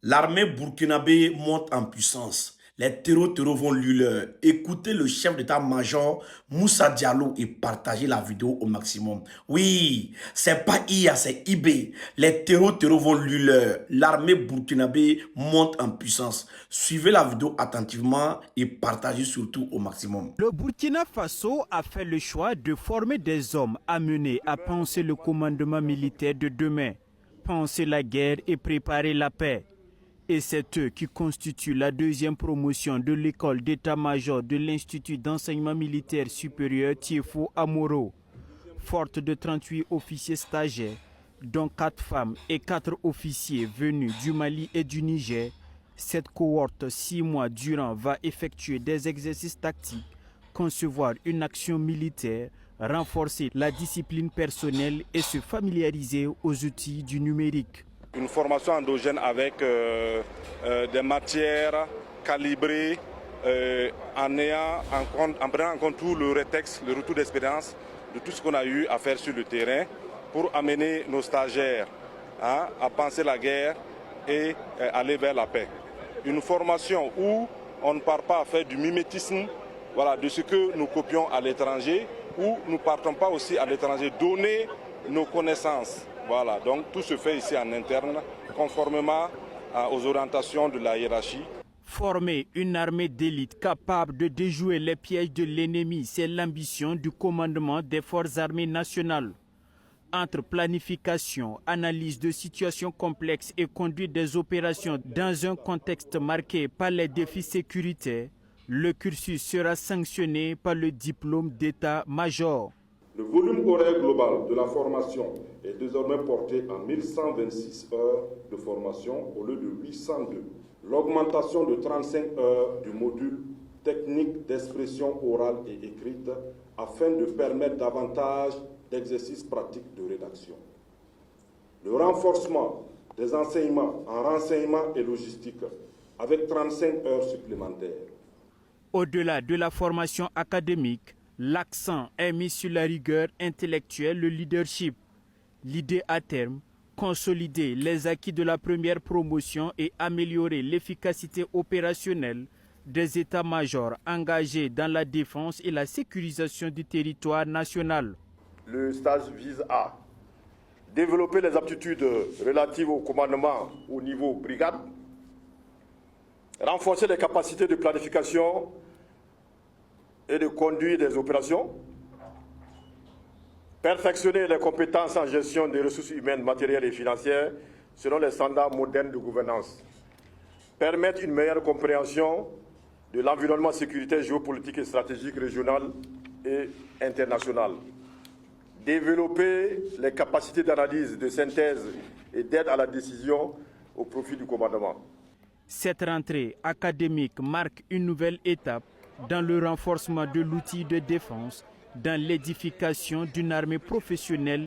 L'armée burkinabé monte en puissance. Les terreaux vont lui. Écoutez le chef d'état-major Moussa Diallo et partagez la vidéo au maximum. Oui, c'est pas IA, c'est IB. Les terreaux vont lui. L'armée burkinabé monte en puissance. Suivez la vidéo attentivement et partagez surtout au maximum. Le Burkina Faso a fait le choix de former des hommes amenés à penser le commandement militaire de demain, penser la guerre et préparer la paix. Et c'est eux qui constituent la deuxième promotion de l'école d'état-major de l'Institut d'enseignement militaire supérieur Tiefo Amoro. Forte de 38 officiers stagiaires, dont 4 femmes et 4 officiers venus du Mali et du Niger, cette cohorte 6 mois durant va effectuer des exercices tactiques, concevoir une action militaire, renforcer la discipline personnelle et se familiariser aux outils du numérique. Une formation endogène avec des matières calibrées en prenant en compte tout le rétexte, le retour d'expérience de tout ce qu'on a eu à faire sur le terrain pour amener nos stagiaires à penser la guerre et aller vers la paix. Une formation où on ne part pas à faire du mimétisme, voilà, de ce que nous copions à l'étranger, où nous ne partons pas aussi à l'étranger donner nos connaissances. Voilà, donc tout se fait ici en interne, conformément aux orientations de la hiérarchie. Former une armée d'élite capable de déjouer les pièges de l'ennemi, c'est l'ambition du commandement des forces armées nationales. Entre planification, analyse de situations complexes et conduite des opérations dans un contexte marqué par les défis sécuritaires, le cursus sera sanctionné par le diplôme d'état-major. Le volume horaire global de la formation est désormais porté à 1126 heures de formation au lieu de 802. L'augmentation de 35 heures du module technique d'expression orale et écrite afin de permettre davantage d'exercices pratiques de rédaction. Le renforcement des enseignements en renseignement et logistique avec 35 heures supplémentaires. Au-delà de la formation académique, l'accent est mis sur la rigueur intellectuelle, le leadership. L'idée à terme, consolider les acquis de la première promotion et améliorer l'efficacité opérationnelle des états-majors engagés dans la défense et la sécurisation du territoire national. Le stage vise à développer les aptitudes relatives au commandement au niveau brigade, renforcer les capacités de planification et de conduire des opérations, perfectionner les compétences en gestion des ressources humaines, matérielles et financières selon les standards modernes de gouvernance, permettre une meilleure compréhension de l'environnement sécuritaire, géopolitique et stratégique régional et international, développer les capacités d'analyse, de synthèse et d'aide à la décision au profit du commandement. Cette rentrée académique marque une nouvelle étape dans le renforcement de l'outil de défense, dans l'édification d'une armée professionnelle